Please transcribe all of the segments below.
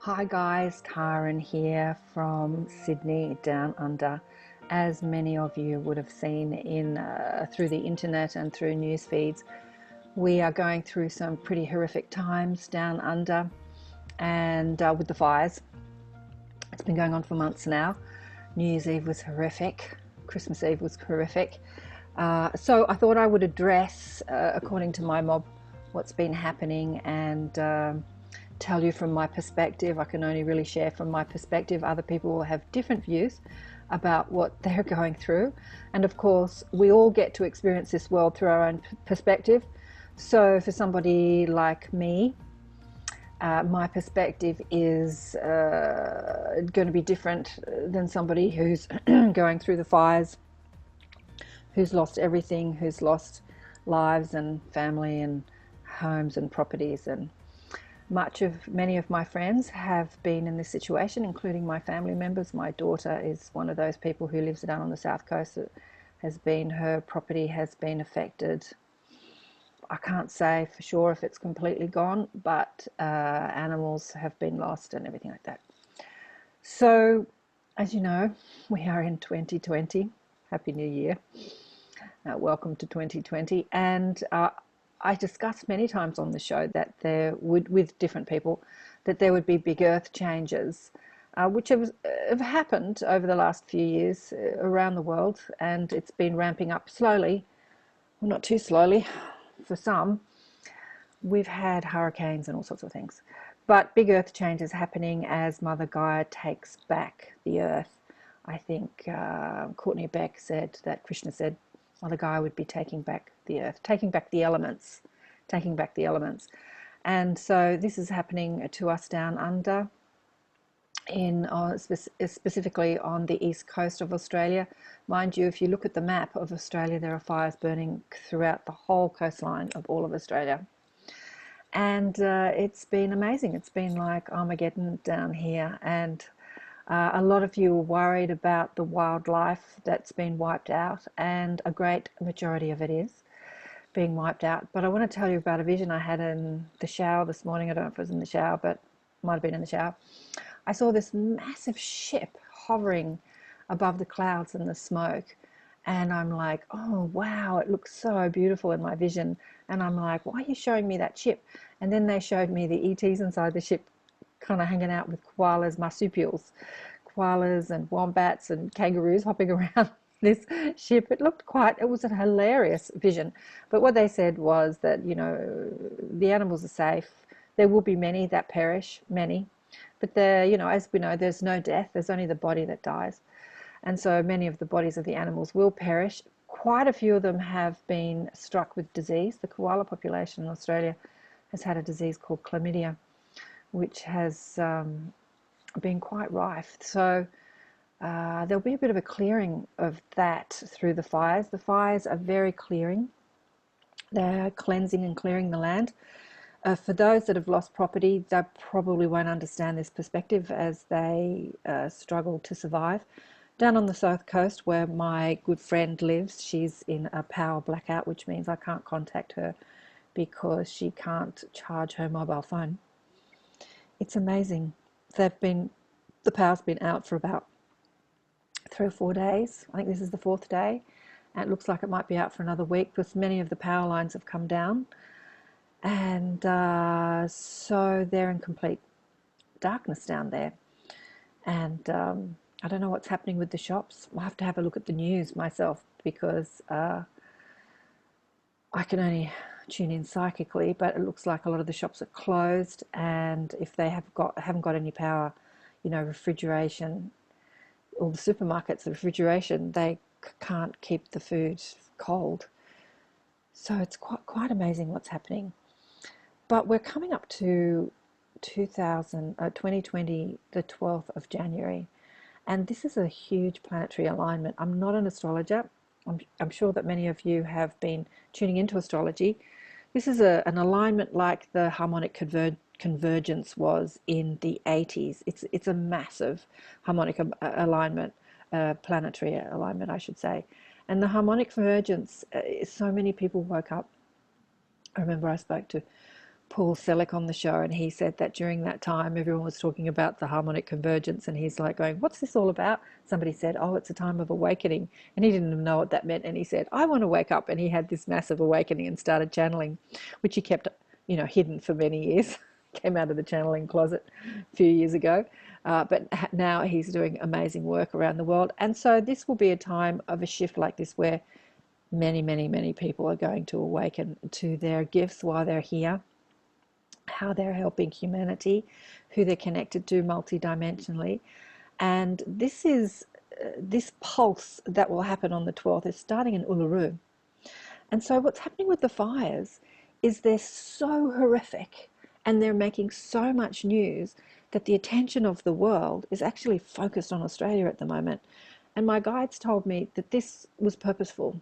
Hi guys, Karen here from Sydney Down Under. As many of you would have seen through the internet and through news feeds, we are going through some pretty horrific times down under, and with the fires. It's been going on for months now. New Year's Eve was horrific. Christmas Eve was horrific. So I thought I would address, according to my mob, what's been happening and tell you from my perspective. I can only really share from my perspective. Other people will have different views about what they're going through. And of course, we all get to experience this world through our own perspective. So for somebody like me, my perspective is going to be different than somebody who's going through the fires, who's lost everything, who's lost lives and family and homes and properties. And many of my friends have been in this situation, including my family members. My daughter is one of those people who lives down on the south coast. Her property has been affected. I can't say for sure if it's completely gone, but animals have been lost and everything like that. So, as you know, we are in 2020. Happy New Year. Welcome to 2020. And I discussed many times on the show that there would, with different people, that there would be big earth changes, which have happened over the last few years around the world, and it's been ramping up slowly. Well, not too slowly for some. We've had hurricanes and all sorts of things. But big earth changes happening as Mother Gaia takes back the earth. I think Courtney Beck said that Krishna said Mother Gaia would be taking back the earth, taking back the elements. And so this is happening to us down under, specifically on the east coast of Australia. Mind you, if you look at the map of Australia, there are fires burning throughout the whole coastline of all of Australia. And it's been amazing. It's been like Armageddon down here. And a lot of you are worried about the wildlife that's been wiped out, and a great majority of it is being wiped out. But I want to tell you about a vision I had in the shower this morning. I don't know if it was in the shower, but might have been in the shower. I saw this massive ship hovering above the clouds and the smoke. And I'm like, oh, wow, it looks so beautiful in my vision. And I'm like, why are you showing me that ship? And then they showed me the ETs inside the ship kind of hanging out with koalas, marsupials, koalas and wombats and kangaroos hopping around this ship. It was a hilarious vision. But what they said was that, the animals are safe. There will be many that perish, many. But as we know, there's no death. There's only the body that dies. And so many of the bodies of the animals will perish. Quite a few of them have been struck with disease. The koala population in Australia has had a disease called chlamydia, which has been quite rife. So there'll be a bit of a clearing of that through the fires. The fires are very clearing. They're cleansing and clearing the land. For those that have lost property, they probably won't understand this perspective as they struggle to survive. Down on the south coast where my good friend lives, she's in a power blackout, which means I can't contact her because she can't charge her mobile phone. It's amazing. The power's been out for about 3 or 4 days. I think this is the 4th day, and it looks like it might be out for another week because many of the power lines have come down. And so they're in complete darkness down there. And I don't know what's happening with the shops. I'll have to have a look at the news myself because I can only tune in psychically, but it looks like a lot of the shops are closed, and if they haven't got any power, refrigeration, or the supermarkets, the refrigeration, they can't keep the food cold. So it's quite amazing what's happening. But we're coming up to 2020, the 12th of January, and this is a huge planetary alignment. I'm not an astrologer. I'm sure that many of you have been tuning into astrology. This is an alignment like the harmonic convergence was in the 80s. It's a massive harmonic alignment, planetary alignment, I should say. And the harmonic convergence, so many people woke up. I remember I spoke to Paul Selick on the show, and he said that during that time everyone was talking about the harmonic convergence, and he's like going, what's this all about? Somebody said, oh, it's a time of awakening, and he didn't know what that meant, and he said, I want to wake up, and he had this massive awakening and started channeling, which he kept hidden for many years. Came out of the channeling closet a few years ago, but now he's doing amazing work around the world. And so this will be a time of a shift like this where many, many, many people are going to awaken to their gifts while they're here, how they're helping humanity, who they're connected to multidimensionally. And this pulse that will happen on the 12th is starting in Uluru. And so what's happening with the fires is they're so horrific and they're making so much news that the attention of the world is actually focused on Australia at the moment. And my guides told me that this was purposeful.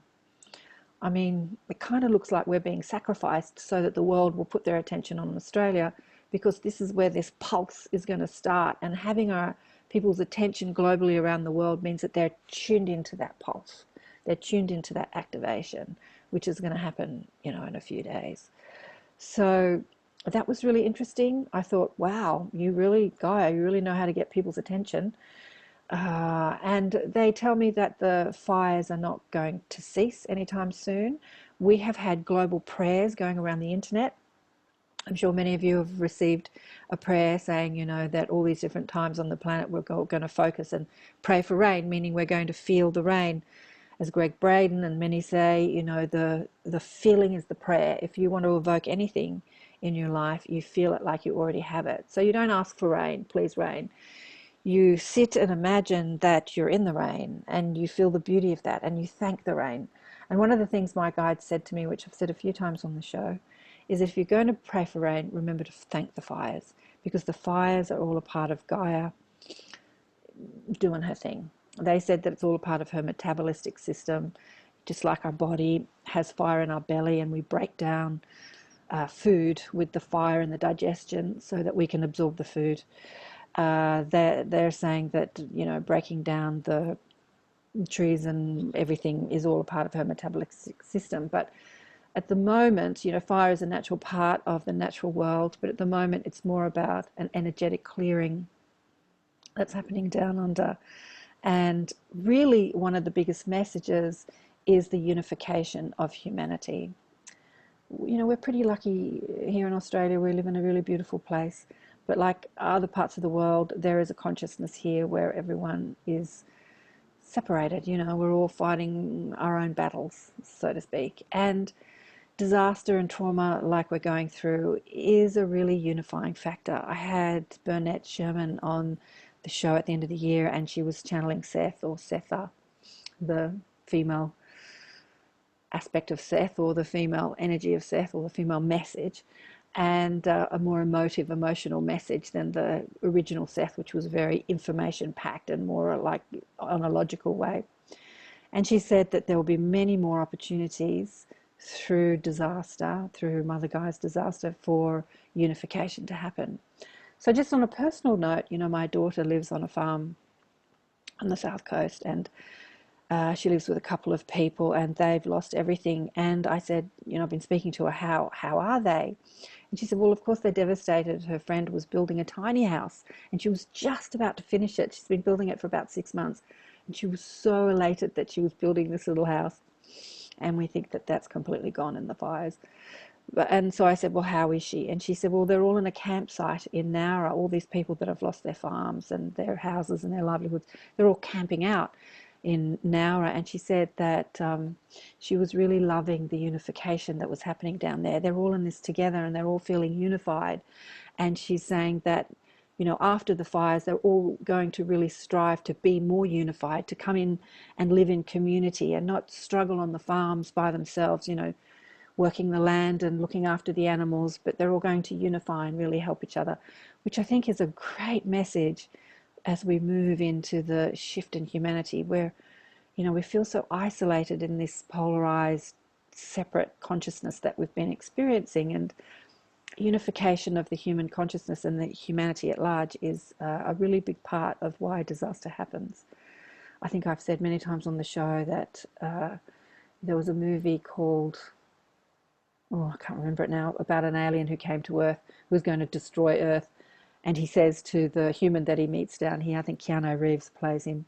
I mean, it kind of looks like we're being sacrificed so that the world will put their attention on Australia, because this is where this pulse is going to start. And having our people's attention globally around the world means that they're tuned into that pulse. They're tuned into that activation, which is going to happen, in a few days. So that was really interesting. I thought, wow, you really know how to get people's attention. And they tell me that the fires are not going to cease anytime soon. We have had global prayers going around the internet. I'm sure many of you have received a prayer saying, that all these different times on the planet we're going to focus and pray for rain, meaning we're going to feel the rain. As Greg Braden and many say, the feeling is the prayer. If you want to evoke anything in your life, you feel it like you already have it. So you don't ask for rain, please rain. You sit and imagine that you're in the rain and you feel the beauty of that and you thank the rain. And one of the things my guide said to me, which I've said a few times on the show, is if you're going to pray for rain, remember to thank the fires, because the fires are all a part of Gaia doing her thing. They said that it's all a part of her metabolistic system, just like our body has fire in our belly and we break down food with the fire and the digestion so that we can absorb the food. They're saying that, breaking down the trees and everything is all a part of her metabolistic system. But at the moment, fire is a natural part of the natural world, but at the moment it's more about an energetic clearing that's happening down under. And really one of the biggest messages is the unification of humanity. We're pretty lucky here in Australia. We live in a really beautiful place. But like other parts of the world, there is a consciousness here where everyone is separated. We're all fighting our own battles, so to speak. And disaster and trauma like we're going through is a really unifying factor. I had Burnett Sherman on the show at the end of the year, and she was channeling Seth, or Setha, the female aspect of Seth, or the female energy of Seth, or the female message, and a more emotional message than the original Seth, which was very information packed and more like on a logical way. And she said that there will be many more opportunities through disaster, through Mother Gaia's disaster, for unification to happen. So just on a personal note, my daughter lives on a farm on the south coast, and she lives with a couple of people and they've lost everything. And I said, I've been speaking to her, how are they? And she said, well, of course they're devastated. Her friend was building a tiny house and she was just about to finish it. She's been building it for about 6 months. And she was so elated that she was building this little house. And we think that that's completely gone in the fires. And so I said, well, how is she? And she said, well, they're all in a campsite in Nowra. All these people that have lost their farms and their houses and their livelihoods, they're all camping out in Nowra. And she said that she was really loving the unification that was happening down there. They're all in this together and they're all feeling unified. And she's saying that, after the fires, they're all going to really strive to be more unified, to come in and live in community and not struggle on the farms by themselves, working the land and looking after the animals, but they're all going to unify and really help each other, which I think is a great message as we move into the shift in humanity, where, we feel so isolated in this polarized, separate consciousness that we've been experiencing. And unification of the human consciousness and the humanity at large is a really big part of why disaster happens. I think I've said many times on the show that there was a movie called oh, I can't remember it now, about an alien who came to Earth, who was going to destroy Earth. And he says to the human that he meets down here, I think Keanu Reeves plays him,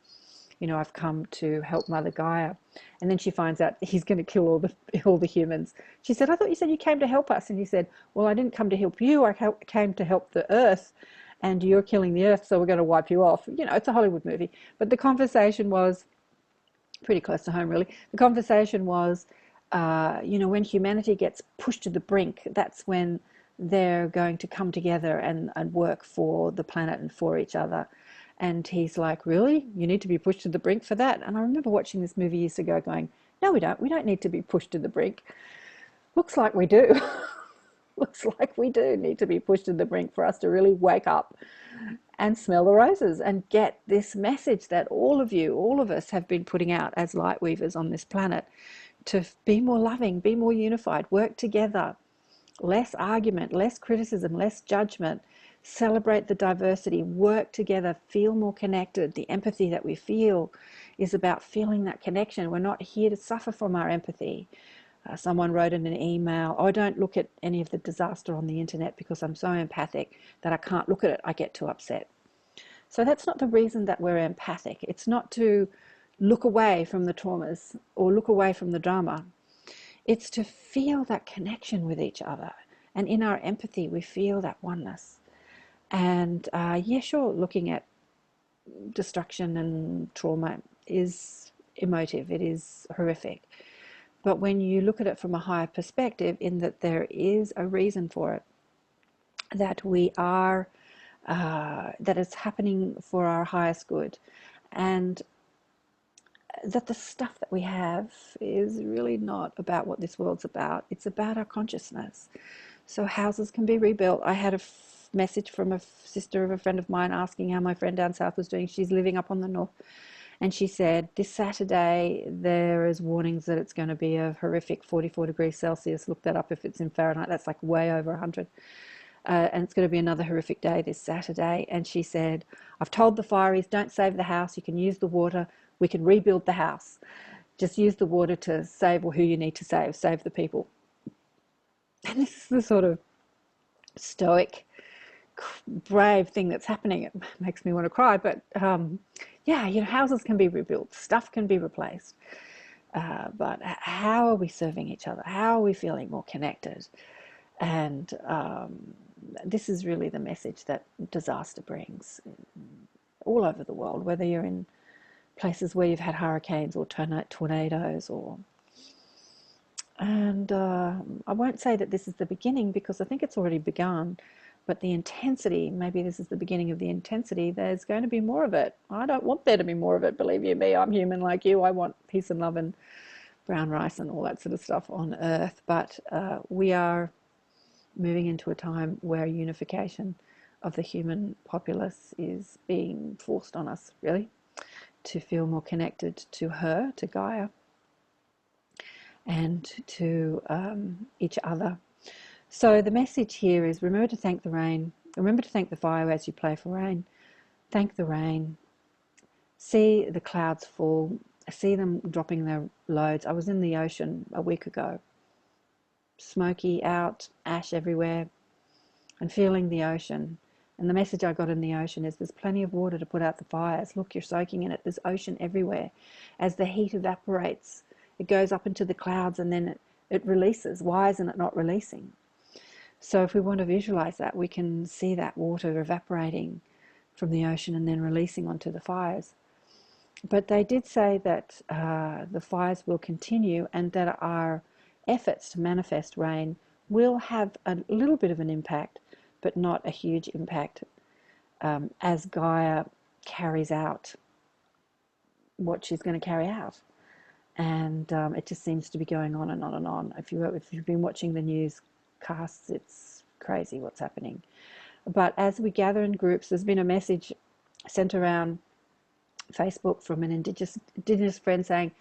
you know, I've come to help Mother Gaia. And then she finds out he's going to kill all the humans. She said, I thought you said you came to help us. And he said, well, I didn't come to help you. I came to help the Earth. And you're killing the Earth, so we're going to wipe you off. You know, it's a Hollywood movie. But the conversation was pretty close to home, really. The conversation was, you know, when humanity gets pushed to the brink, that's when they're going to come together and work for the planet and for each other. And he's like, really? You need to be pushed to the brink for that? And I remember watching this movie years ago going, no, we don't. We don't need to be pushed to the brink. Looks like we do. Looks like we do need to be pushed to the brink for us to really wake up and smell the roses and get this message that all of you, all of us have been putting out as light weavers on this planet, to be more loving, be more unified, work together, less argument, less criticism, less judgment, celebrate the diversity, work together, feel more connected. The empathy that we feel is about feeling that connection. We're not here to suffer from our empathy. Someone wrote in an email, oh, I don't look at any of the disaster on the internet because I'm so empathic that I can't look at it. I get too upset. So that's not the reason that we're empathic. It's not to look away from the traumas or look away from the drama. It's to feel that connection with each other. And in our empathy, we feel that oneness. And yeah, sure, looking at destruction and trauma is emotive. It is horrific. But when you look at it from a higher perspective, in that there is a reason for it, that we are, that it's happening for our highest good, and that the stuff that we have is really not about what this world's about. It's about our consciousness. So houses can be rebuilt. I had a message from a sister of a friend of mine asking how my friend down south was doing. She's living up on the north. And she said, this Saturday, there is warnings that it's going to be a horrific 44 degrees Celsius. Look that up if it's in Fahrenheit. That's like way over 100. And it's going to be another horrific day this Saturday. And she said, I've told the fireys, don't save the house. You can use the water. We can rebuild the house. Just use the water to save who you need to save the people. And this is the sort of stoic, brave thing that's happening. It makes me want to cry, but yeah, you know, houses can be rebuilt, stuff can be replaced, but how are we serving each other? How are we feeling more connected? And this is really the message that disaster brings all over the world, whether you're in places where you've had hurricanes or tornadoes, and I won't say that this is the beginning, because I think it's already begun. But the intensity, maybe this is the beginning of the intensity. There's going to be more of it. I don't want there to be more of it, believe you me. I'm human like you. I want peace and love and brown rice and all that sort of stuff on Earth. But we are moving into a time where unification of the human populace is being forced on us, really, to feel more connected to her, to Gaia, and to each other. So the message here is, remember to thank the rain. Remember to thank the fire as you pray for rain. Thank the rain. See the clouds fall. See them dropping their loads. I was in the ocean a week ago. Smoky out, ash everywhere, and feeling the ocean. And the message I got in the ocean is, there's plenty of water to put out the fires. Look, you're soaking in it. There's ocean everywhere. As the heat evaporates, it goes up into the clouds and then it releases. Why isn't it not releasing? So if we want to visualize that, we can see that water evaporating from the ocean and then releasing onto the fires. But they did say that the fires will continue, and that our efforts to manifest rain will have a little bit of an impact, but not a huge impact, as Gaia carries out what she's going to carry out. And it just seems to be going on and on and on. If you've been watching the newscasts, it's crazy what's happening. But as we gather in groups, there's been a message sent around Facebook from an Indigenous friend saying,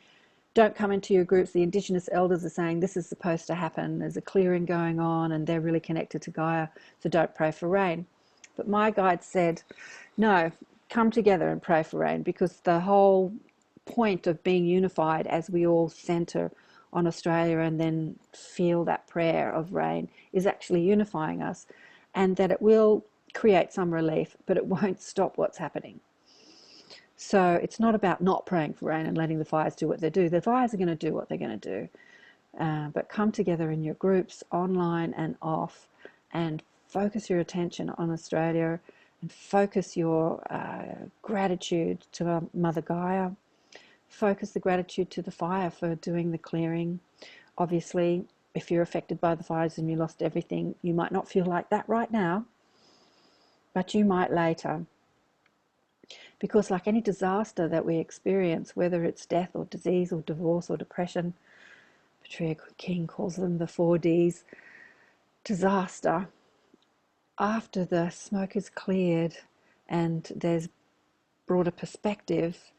don't come into your groups. The Indigenous elders are saying this is supposed to happen. There's a clearing going on and they're really connected to Gaia, so don't pray for rain. But my guide said, no, come together and pray for rain, because the whole point of being unified as we all center on Australia and then feel that prayer of rain is actually unifying us, and that it will create some relief, but it won't stop what's happening. So it's not about not praying for rain and letting the fires do what they do. The fires are going to do what they're going to do. But come together in your groups, online and off, and focus your attention on Australia, and focus your gratitude to Mother Gaia. Focus the gratitude to the fire for doing the clearing. Obviously, if you're affected by the fires and you lost everything, you might not feel like that right now, but you might later. Because like any disaster that we experience, whether it's death or disease or divorce or depression, Patricia King calls them the 4Ds, disaster, after the smoke is cleared and there's broader perspective,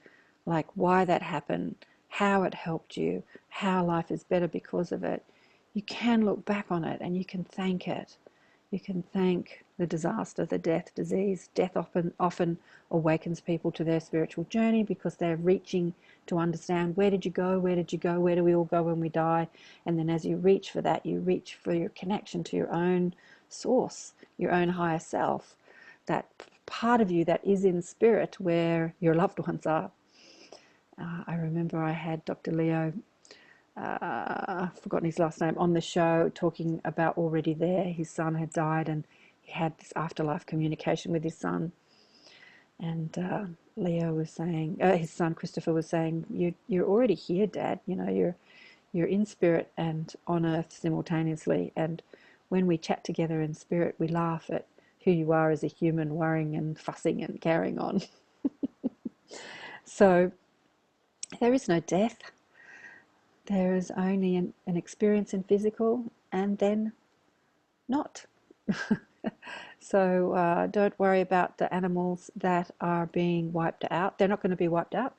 like why that happened, how it helped you, how life is better because of it, you can look back on it and you can thank it. You can thank the disaster, the death, disease. Death often awakens people to their spiritual journey because they're reaching to understand, where did you go, where did you go, where do we all go when we die? And then as you reach for that, you reach for your connection to your own source, your own higher self, that part of you that is in spirit where your loved ones are. I remember I had Dr. Leo, I've forgotten his last name, on the show talking about already there. His son had died and he had this afterlife communication with his son. And Leo was saying, his son Christopher was saying, you're already here, Dad. You know, you're in spirit and on earth simultaneously. And when we chat together in spirit, we laugh at who you are as a human, worrying and fussing and carrying on. So there is no death. There is only an experience in physical and then not. So don't worry about the animals that are being wiped out. They're not going to be wiped out.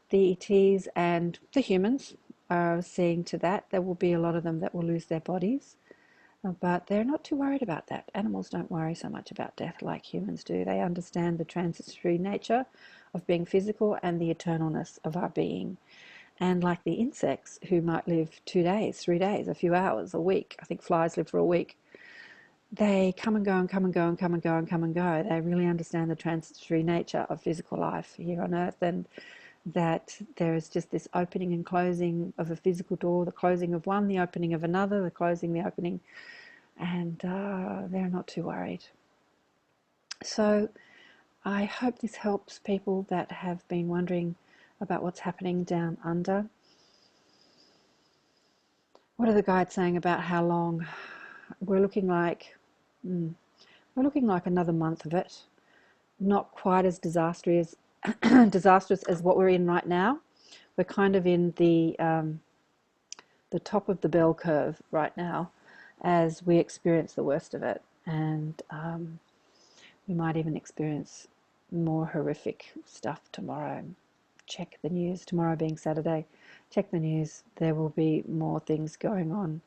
The ETs and the humans are seeing to that. There will be a lot of them that will lose their bodies. But they're not too worried about that. Animals don't worry so much about death like humans do. They understand the transitory nature of being physical and the eternalness of our being. And like the insects who might live 2 days, 3 days, a few hours, a week. I think flies live for a week. They come and go and come and go and come and go and come and go. They really understand the transitory nature of physical life here on earth, and that there is just this opening and closing of a physical door, the closing of one, the opening of another, the closing, the opening, and they're not too worried. So I hope this helps people that have been wondering about what's happening down under. What are the guides saying about how long? We're looking like another month of it. Not quite as disastrous as what we're in right now. We're kind of in the top of the bell curve right now as we experience the worst of it, and we might even experience more horrific stuff tomorrow. Check the news, tomorrow being Saturday. Check the news, there will be more things going on.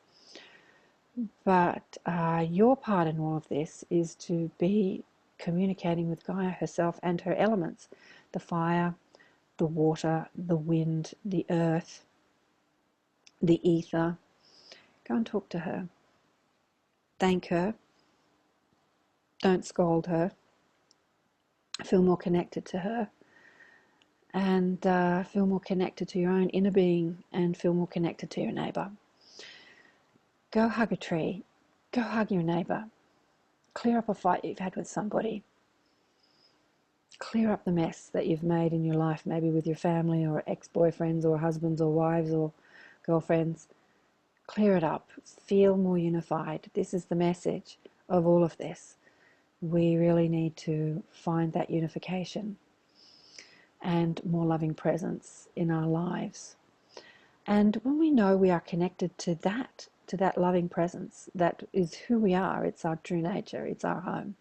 But your part in all of this is to be communicating with Gaia herself and her elements, the fire, the water, the wind, the earth, the ether. Go and talk to her. Thank her. Don't scold her. Feel more connected to her. And feel more connected to your own inner being, and feel more connected to your neighbour. Go hug a tree. Go hug your neighbour. Clear up a fight you've had with somebody. Clear up the mess that you've made in your life, maybe with your family or ex-boyfriends or husbands or wives or girlfriends. Clear it up. Feel more unified. This is the message of all of this. We really need to find that unification and more loving presence in our lives. And when we know we are connected to that loving presence, that is who we are, it's our true nature, it's our home,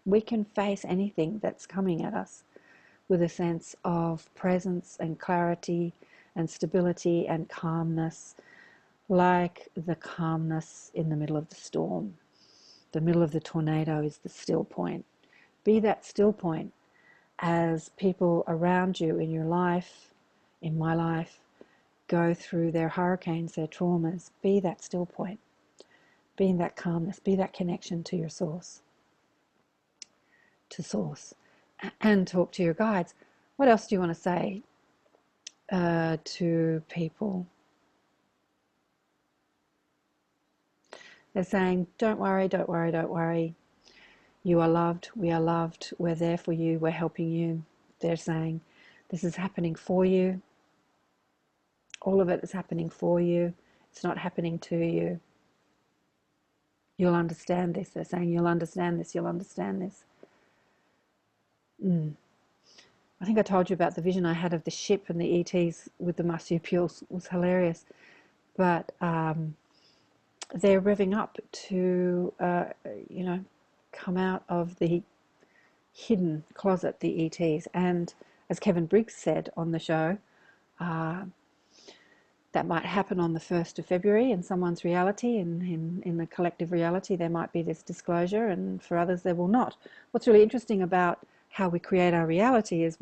we can face anything that's coming at us with a sense of presence and clarity and stability and calmness, like the calmness in the middle of the storm. The middle of the tornado is the still point. Be that still point as people around you in your life, in my life, go through their hurricanes, their traumas, be that still point, be in that calmness, be that connection to your source, and talk to your guides. What else do you want to say to people? They're saying, don't worry, don't worry, don't worry. You are loved, we are loved, we're there for you, we're helping you. They're saying, this is happening for you. All of it is happening for you. It's not happening to you. You'll understand this. They're saying, you'll understand this, you'll understand this. I think I told you about the vision I had of the ship and the ETs with the marsupials. It was hilarious. But they're revving up to, come out of the hidden closet, the ETs. And as Kevin Briggs said on the show, that might happen on the 1st of February in someone's reality, and in the collective reality there might be this disclosure, and for others there will not. What's really interesting about how we create our reality is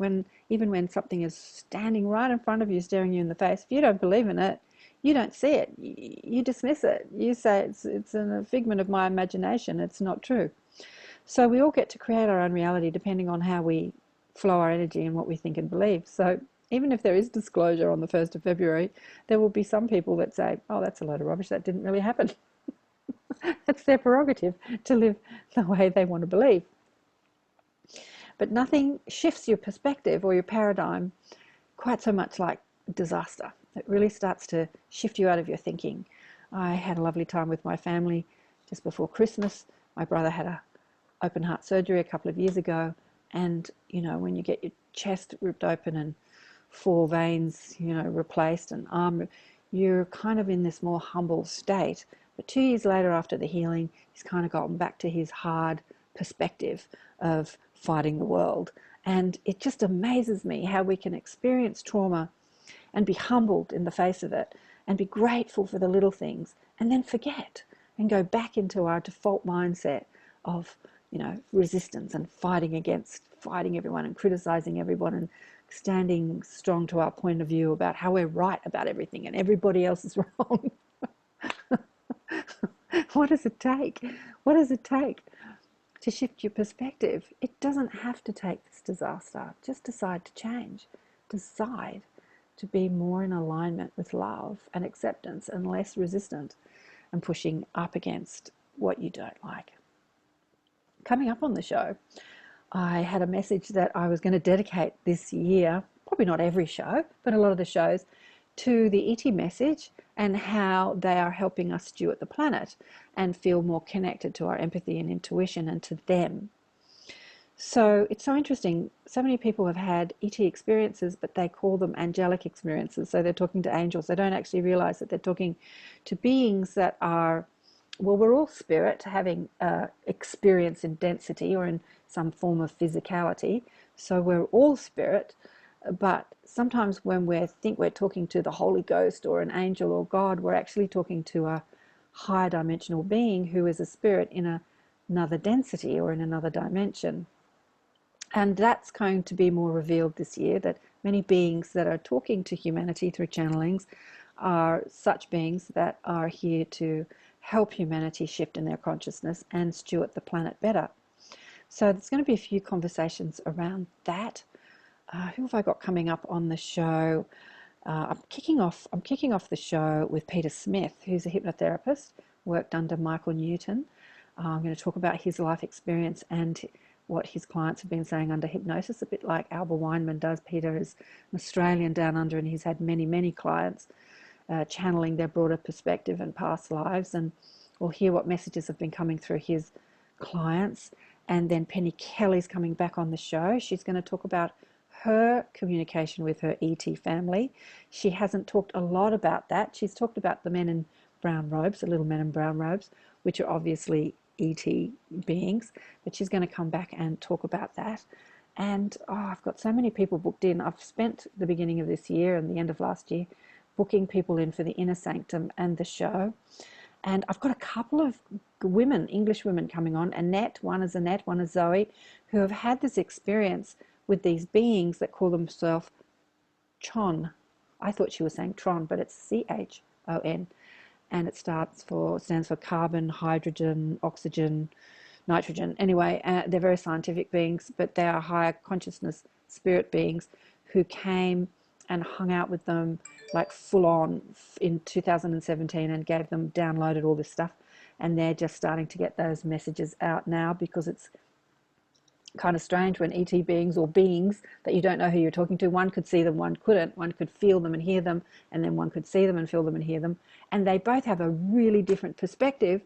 even when something is standing right in front of you, staring you in the face, if you don't believe in it, you don't see it, you dismiss it, you say it's a figment of my imagination, it's not true. So we all get to create our own reality depending on how we flow our energy and what we think and believe. So even if there is disclosure on the 1st of February, there will be some people that say, oh, that's a load of rubbish, that didn't really happen. It's their prerogative to live the way they want to believe. But nothing shifts your perspective or your paradigm quite so much like disaster. It really starts to shift you out of your thinking. I had a lovely time with my family just before Christmas. My brother had a open heart surgery a couple of years ago, and when you get your chest ripped open and 4 veins replaced and arm, you're kind of in this more humble state. But 2 years later, after the healing, he's kind of gotten back to his hard perspective of fighting the world. And it just amazes me how we can experience trauma and be humbled in the face of it and be grateful for the little things and then forget and go back into our default mindset of resistance and fighting everyone and criticizing everyone and standing strong to our point of view about how we're right about everything and everybody else is wrong. What does it take? What does it take to shift your perspective? It doesn't have to take this disaster. Just decide to change. Decide to be more in alignment with love and acceptance and less resistant and pushing up against what you don't like. Coming up on the show, I had a message that I was going to dedicate this year, probably not every show, but a lot of the shows, to the ET message and how they are helping us steward the planet and feel more connected to our empathy and intuition and to them. So it's so interesting. So many people have had ET experiences, but they call them angelic experiences. So they're talking to angels. They don't actually realize that they're talking to beings that are, well, we're all spirit having experience in density or in some form of physicality. So we're all spirit, but sometimes when we think we're talking to the Holy Ghost or an angel or God, we're actually talking to a higher dimensional being who is a spirit in another density or in another dimension. And that's going to be more revealed this year, that many beings that are talking to humanity through channelings are such beings that are here to help humanity shift in their consciousness and steward the planet better. So there's going to be a few conversations around that. Who have I got coming up on the show? I'm kicking off the show with Peter Smith, who's a hypnotherapist, worked under Michael Newton. I'm going to talk about his life experience and what his clients have been saying under hypnosis, a bit like Albert Weinman does. Peter is an Australian down under, and he's had many, many clients channeling their broader perspective and past lives, and we'll hear what messages have been coming through his clients. And then Penny Kelly's coming back on the show. She's going to talk about her communication with her ET family. She hasn't talked a lot about that. She's talked about the men in brown robes, the little men in brown robes, which are obviously ET beings, but she's going to come back and talk about that. And I've got so many people booked in. I've spent the beginning of this year and the end of last year booking people in for the Inner Sanctum and the show. And I've got a couple of women, English women, coming on. One is Annette, one is Zoe, who have had this experience with these beings that call themselves Chon. I thought she was saying Tron, but it's CHON, and it stands for carbon, hydrogen, oxygen, nitrogen. Anyway, they're very scientific beings, but they are higher consciousness spirit beings who came and hung out with them like full on in 2017 and gave them, downloaded all this stuff. And they're just starting to get those messages out now, because it's kind of strange when ET beings, or beings that you don't know who you're talking to, one could see them, one couldn't, one could feel them and hear them, and then one could see them and feel them and hear them. And they both have a really different perspective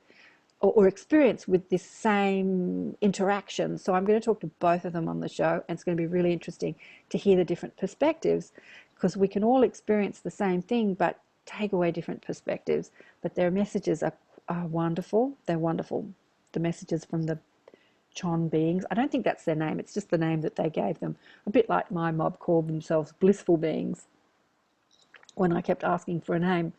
or experience with this same interaction. So I'm going to talk to both of them on the show, and it's going to be really interesting to hear the different perspectives, because we can all experience the same thing but take away different perspectives. But their messages are wonderful. They're wonderful. The messages from the Chon beings. I don't think that's their name. It's just the name that they gave them. A bit like my mob called themselves Blissful beings when I kept asking for a name.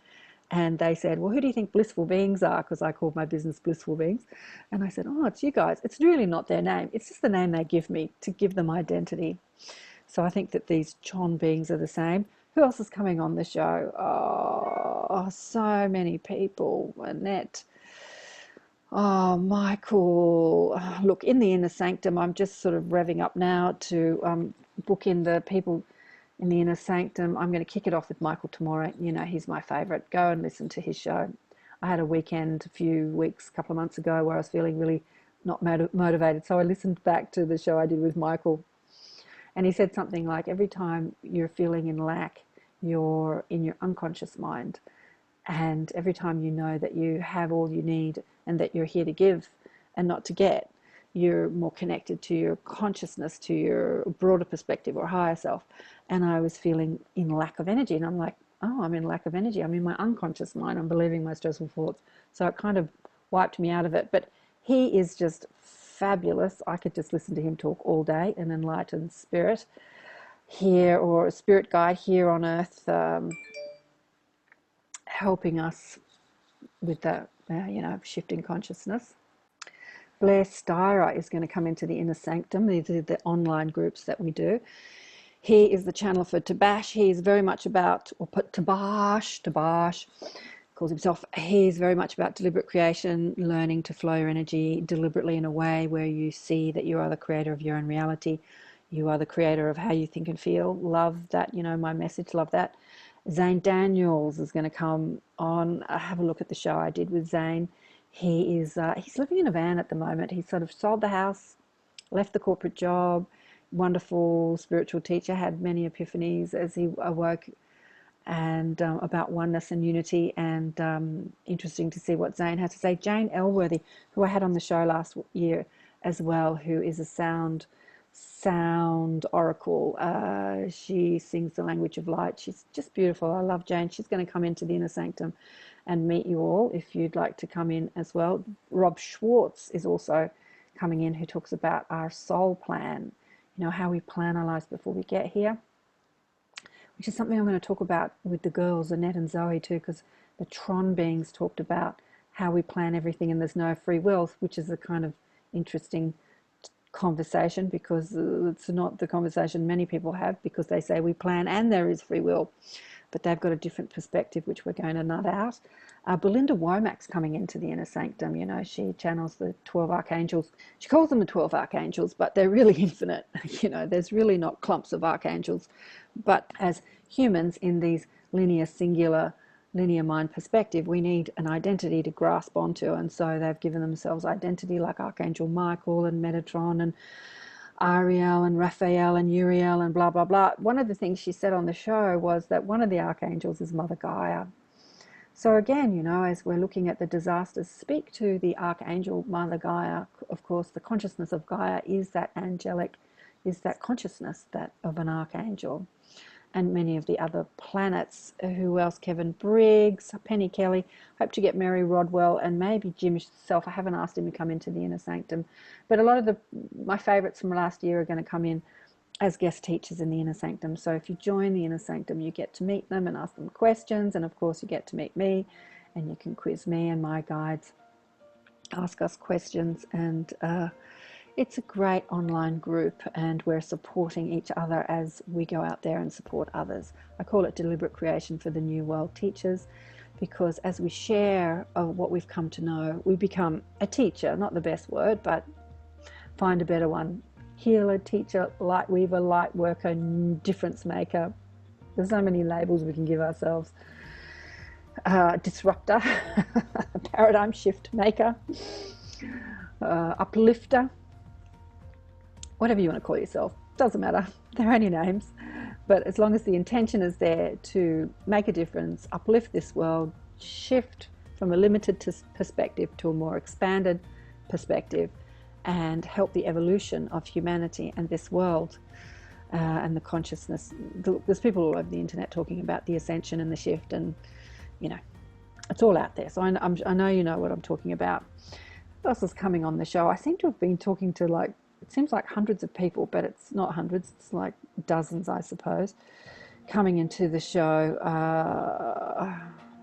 And they said, well, who do you think blissful beings are? Because I called my business Blissful Beings. And I said, oh, it's you guys. It's really not their name. It's just the name they give me to give them identity. So I think that these Chon beings are the same. Who else is coming on the show? Oh, so many people. Annette. Oh, Michael. Look, in the Inner Sanctum, I'm just sort of revving up now to book in the people in the Inner Sanctum. I'm going to kick it off with Michael tomorrow. You know, he's my favourite. Go and listen to his show. I had a weekend a few weeks, a couple of months ago, where I was feeling really not motivated. So I listened back to the show I did with Michael. And he said something like, every time you're feeling in lack, you're in your unconscious mind. And every time you know that you have all you need and that you're here to give and not to get, you're more connected to your consciousness, to your broader perspective or higher self. And I was feeling in lack of energy. And I'm like, oh, I'm in lack of energy. I'm in my unconscious mind. I'm believing my stressful thoughts. So it kind of wiped me out of it. But he is just fabulous. I could just listen to him talk all day. An enlightened spirit here, or a spirit guide here on earth, helping us with that, shifting consciousness. Blair Styra is going to come into the Inner Sanctum. These are the online groups that we do. He is the channel for Tabash. He is very much about, or put Tabash, calls himself, he's very much about deliberate creation, learning to flow your energy deliberately in a way where you see that you are the creator of your own reality. You are the creator of how you think and feel. Love that, my message, love that. Zane Daniels is going to come on. Have a look at the show I did with Zane. He is he's living in a van at the moment. He sort of sold the house, left the corporate job. Wonderful spiritual teacher, had many epiphanies as he awoke, and about oneness and unity. And interesting to see what Zane had to say. Jane Elworthy, who I had on the show last year as well, who is a sound oracle. She sings the language of light. She's just beautiful. I love Jane. She's going to come into the Inner Sanctum and meet you all if you'd like to come in as well. Rob Schwartz is also coming in, who talks about our soul plan, how we plan our lives before we get here, which is something I'm going to talk about with the girls, Annette and Zoe, too, because the Tron beings talked about how we plan everything and there's no free will, which is a kind of interesting conversation, because it's not the conversation many people have, because they say we plan and there is free will, but they've got a different perspective, which we're going to nut out. Belinda Womack's coming into the Inner Sanctum. She channels the 12 archangels. She calls them the 12 archangels, but they're really infinite. There's really not clumps of archangels. But as humans in these linear mind perspective, we need an identity to grasp onto. And so they've given themselves identity, like Archangel Michael and Metatron and Ariel and Raphael and Uriel and blah, blah, blah. One of the things she said on the show was that one of the archangels is Mother Gaia. So again, as we're looking at the disasters, speak to the archangel Mother Gaia. Of course, the consciousness of Gaia is that angelic, is that consciousness that of an archangel. And many of the other planets. Who else? Kevin Briggs, Penny Kelly. Hope to get Mary Rodwell and maybe Jim himself. I haven't asked him to come into the Inner Sanctum. But a lot of my favourites from last year are going to come in as guest teachers in the Inner Sanctum. So if you join the Inner Sanctum, you get to meet them and ask them questions. And of course, you get to meet me, and you can quiz me and my guides, ask us questions. And It's a great online group, and we're supporting each other as we go out there and support others. I call it Deliberate Creation for the New World Teachers, because as we share what we've come to know, we become a teacher. Not the best word, but find a better one. Healer, teacher, light weaver, light worker, difference maker. There's so many labels we can give ourselves. Disruptor, paradigm shift maker, uplifter, whatever you want to call yourself, doesn't matter. They're only names. But as long as the intention is there to make a difference, uplift this world, shift from a limited perspective to a more expanded perspective, and help the evolution of humanity and this world and the consciousness. There's people all over the internet talking about the ascension and the shift, and you know, it's all out there. So I know you know what I'm talking about. Who else is coming on the show? I seem to have been talking to, like, it seems like hundreds of people, but it's not hundreds, it's like dozens, I suppose, coming into the show.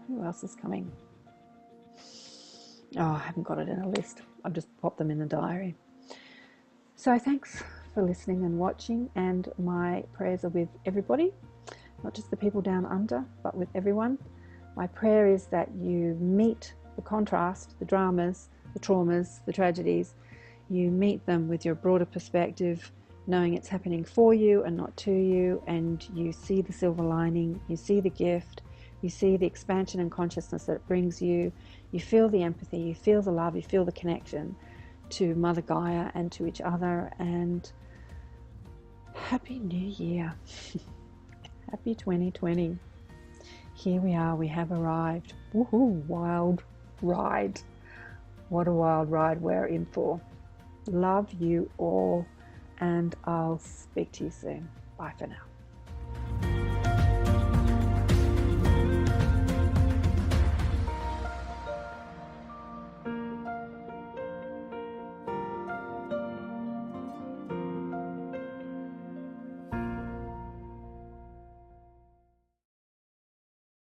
Who else is coming? Oh, I haven't got it in a list. I've just popped them in the diary. So thanks for listening and watching, and my prayers are with everybody, not just the people down under, but with everyone. My prayer is that you meet the contrast, the dramas, the traumas, the tragedies. You meet them with your broader perspective, knowing it's happening for you and not to you, and you see the silver lining, you see the gift, you see the expansion and consciousness that it brings you, you feel the empathy, you feel the love, you feel the connection to Mother Gaia and to each other, and Happy New Year. Happy 2020. Here we are, we have arrived. Woohoo, wild ride. What a wild ride we're in for. Love you all, and I'll speak to you soon. Bye for now.